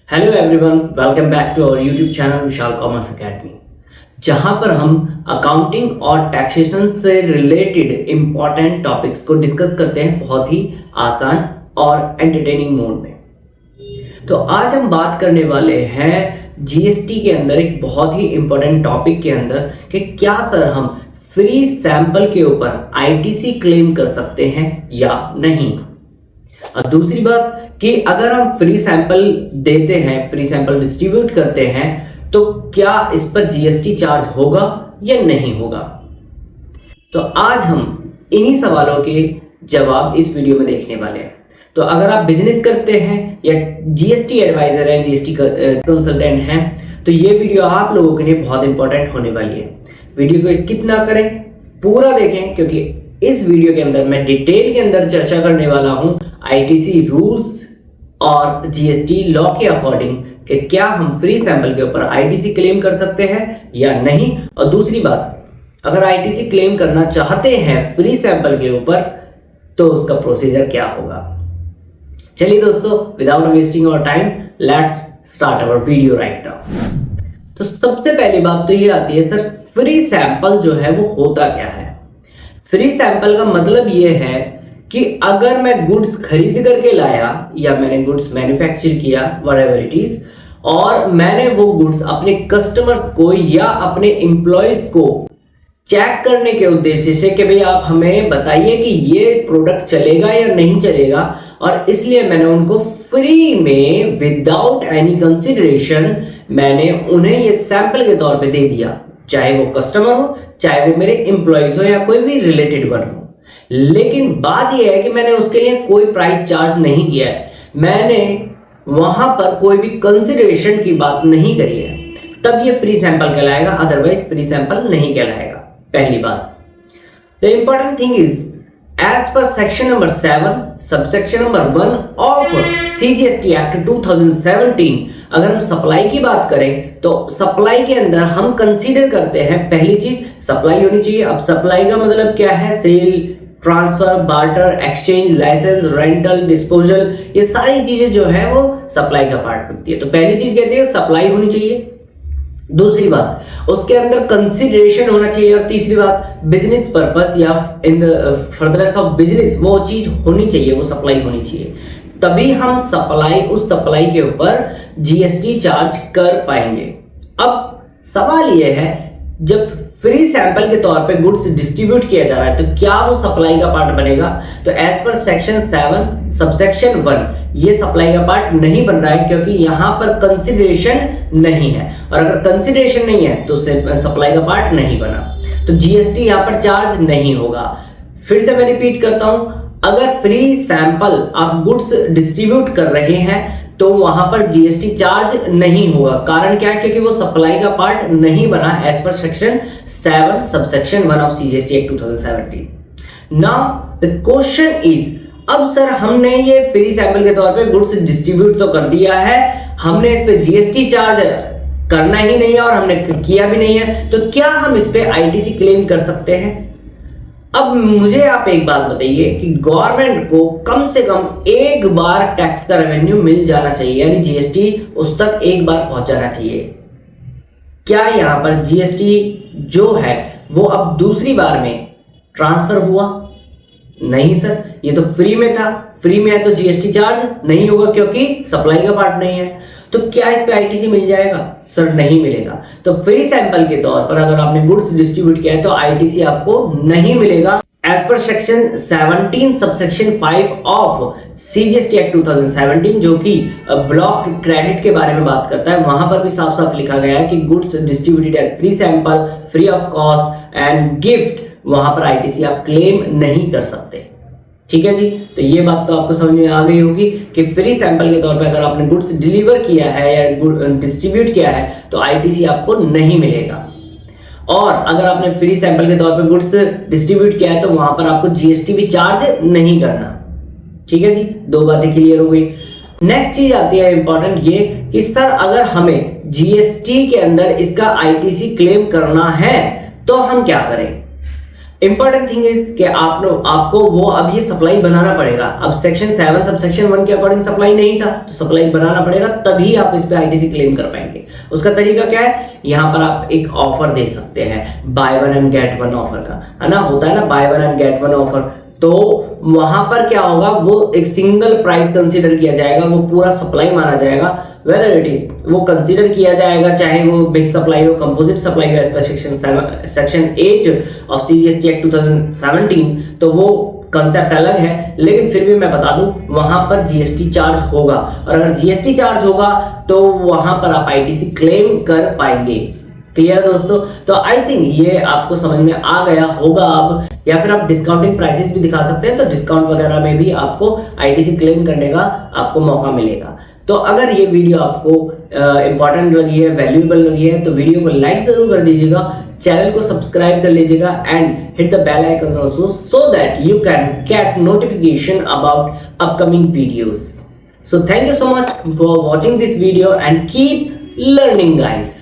Hello everyone, welcome back to our YouTube channel Vishal commerce academy, जहां पर हम accounting और टैक्सेशन से रिलेटेड इंपॉर्टेंट टॉपिक्स को डिस्कस करते हैं बहुत ही आसान और एंटरटेनिंग मोड में। तो आज हम बात करने वाले हैं जीएसटी के अंदर एक बहुत ही इंपॉर्टेंट टॉपिक के अंदर कि क्या सर हम फ्री सैंपल के ऊपर आईटीसी क्लेम कर सकते हैं या नहीं। और दूसरी बात कि अगर हम फ्री सैंपल देते हैं, फ्री सैंपल डिस्ट्रीब्यूट करते हैं, तो क्या इस पर जीएसटी चार्ज होगा या नहीं होगा। तो आज हम इन्हीं सवालों के जवाब इस वीडियो में देखने वाले हैं। तो अगर आप बिजनेस करते हैं या जीएसटी एडवाइजर हैं, जीएसटी कंसल्टेंट हैं, तो ये वीडियो आप लोगों के लिए बहुत इंपॉर्टेंट होने वाली है। वीडियो को स्किप ना करें, पूरा देखें, क्योंकि इस वीडियो के अंदर मैं डिटेल के अंदर चर्चा करने वाला हूं आईटीसी रूल्स और जीएसटी लॉ के अकॉर्डिंग कि क्या हम फ्री सैंपल के ऊपर आईटीसी क्लेम कर सकते हैं या नहीं। और दूसरी बात, अगर आईटीसी क्लेम करना चाहते हैं फ्री सैंपल के ऊपर तो उसका प्रोसीजर क्या होगा। चलिए दोस्तों, without wasting our time, let's start our video right now. तो सबसे पहली बात तो ये आती है, सर फ्री सैंपल जो है वो होता क्या है। फ्री सैंपल का मतलब ये है कि अगर मैं गुड्स खरीद करके लाया या मैंने गुड्स मैन्युफैक्चर किया, व्हाटएवर इट इज, और मैंने वो गुड्स अपने कस्टमर्स को या अपने एम्प्लॉयज को चेक करने के उद्देश्य से कि भाई आप हमें बताइए कि ये प्रोडक्ट चलेगा या नहीं चलेगा, और इसलिए मैंने उनको फ्री में विदाउट एनी कंसिडरेशन मैंने उन्हें ये सैंपल के तौर पे दे दिया, चाहे वो कस्टमर हो, चाहे वो मेरे एम्प्लॉयज हो या कोई भी रिलेटेड वन हो। लेकिन बात यह है कि मैंने उसके लिए कोई प्राइस चार्ज नहीं किया है, मैंने वहां पर कोई भी कंसिडरेशन की बात नहीं करी है, तब ये फ्री सैंपल कहलाएगा, अदरवाइज फ्री सैंपल नहीं कहलाएगा। पहली बात, the important thing is as per section number 7 subsection number 1 of CGST act 2017, अगर हम सप्लाई की बात करें तो सप्लाई के अंदर हम कंसीडर करते हैं, पहली चीज सप्लाई होनी चाहिए। अब सप्लाई का मतलब क्या है, sale, transfer, barter, exchange, licence, rental, disposal, ये सारी चीजें जो है वो सप्लाई का पार्ट बनती है। तो पहली चीज कहते हैं सप्लाई होनी चाहिए। दूसरी बात, उसके अंदर कंसिडरेशन होना चाहिए। और तीसरी बात, बिजनेस पर्पस या in the furtherance of business वो चीज होनी चाहिए, वो सप्लाई होनी चाहिए, तभी हम सप्लाई, उस सप्लाई के ऊपर जीएसटी चार्ज कर पाएंगे। अब सवाल यह है, जब फ्री सैंपल के तौर पे गुड्स डिस्ट्रीब्यूट किया जा रहा है तो क्या वो सप्लाई का पार्ट बनेगा। तो एज पर सेक्शन 7 सबसेक्शन 1 ये सप्लाई का पार्ट नहीं बन रहा है, क्योंकि यहां पर कंसिडरेशन नहीं है, और अगर कंसिडरेशन नहीं है तो सप्लाई का पार्ट नहीं बना, तो जीएसटी यहां पर चार्ज नहीं होगा। फिर से मैं रिपीट करता हूं, अगर फ्री सैंपल आप गुड्स डिस्ट्रीब्यूट कर रहे हैं तो वहां पर जीएसटी चार्ज नहीं होगा। कारण क्या है, क्योंकि वो सप्लाई का पार्ट नहीं बना as per section 7 subsection 1 of CGST act 2017। Now the question is, अब सर हमने ये फ्री सैंपल के तौर पे गुड्स डिस्ट्रीब्यूट तो कर दिया है, हमने इस पे जीएसटी चार्ज करना ही नहीं है और हमने किया भी नहीं है, तो क्या हम इस पे आईटीसी क्लेम कर सकते हैं। अब मुझे आप एक बात बताइए कि गवर्नमेंट को कम से कम एक बार टैक्स का रेवेन्यू मिल जाना चाहिए, यानी जीएसटी उस तक एक बार पहुंच जाना चाहिए। क्या यहां पर जीएसटी जो है वो अब दूसरी बार में ट्रांसफर हुआ? नहीं सर, ये तो फ्री में था, फ्री में है तो जीएसटी चार्ज नहीं होगा क्योंकि सप्लाई का पार्ट नहीं है। तो क्या इस पे आईटीसी मिल जाएगा? सर नहीं मिलेगा। तो फ्री सैंपल के तौर पर अगर आपने गुड्स डिस्ट्रीब्यूट किया है तो आईटीसी आपको नहीं मिलेगा as per section 17 subsection 5 of CGST act 2017, जो कि ब्लॉक क्रेडिट के बारे में बात करता है। वहां पर भी साफ साफ लिखा गया है कि goods distributed as free sample, free of cost and gift, वहां पर आईटीसी आप क्लेम नहीं कर सकते। ठीक है जी, तो ये बात तो आपको समझ में आ गई होगी कि फ्री सैंपल के तौर पे अगर आपने गुड्स डिलीवर किया है या डिस्ट्रीब्यूट किया है तो आईटीसी आपको नहीं मिलेगा, और अगर आपने फ्री सैंपल के तौर पे गुड्स डिस्ट्रीब्यूट किया है तो वहां पर आपको जीएसटी भी चार्ज नहीं करना। ठीक है जी, दो बातें क्लियर हो गई। नेक्स्ट चीज आती है इंपॉर्टेंट, ये कि सर अगर हमें जीएसटी के अंदर इसका आईटीसी क्लेम करना है तो हम क्या करें। इंपॉर्टेंट थिंग इज कि आपको वो अब ये सप्लाई बनाना पड़ेगा। अब सेक्शन 7 सब सेक्शन 1 के अकॉर्डिंग सप्लाई नहीं था, तो सप्लाई बनाना पड़ेगा, तभी आप इस पे आईटीसी क्लेम कर पाएंगे। उसका तरीका क्या है, यहाँ पर आप एक ऑफर दे सकते हैं, by one and get one offer का, है ना, होता है ना by one and get one offer. तो वहां पर क्या होगा, वो एक सिंगल प्राइस कंसीडर किया जाएगा, वो पूरा सप्लाई माना जाएगा, वेदर इट इज वो कंसीडर किया जाएगा, चाहे वो बिग सप्लाई हो, कंपोजिट सप्लाई हो, as per section 8 of CGST act 2017, तो वो कंसेप्ट अलग है। लेकिन फिर भी मैं बता दूं, वहां पर जीएसटी चार्ज होगा, और अगर जीएसटी चार्ज होगा तो वहां पर आप आईटीसी क्लेम कर पाएंगे। क्लियर दोस्तों? तो आई थिंक ये आपको समझ में आ गया होगा अब, या फिर आप डिस्काउंटिंग प्राइसेस भी दिखा सकते हैं, तो डिस्काउंट वगैरह में भी आपको आईटीसी क्लेम करने का आपको मौका मिलेगा। तो अगर ये वीडियो आपको इंपॉर्टेंट लगी है, वैल्यूएबल लगी है, तो वीडियो को लाइक जरूर कर दीजिएगा, चैनल को सब्सक्राइब कर लीजिएगा, and hit the bell icon also, so that you can get notification about upcoming videos. So thank you so much for watching this video and keep learning guys.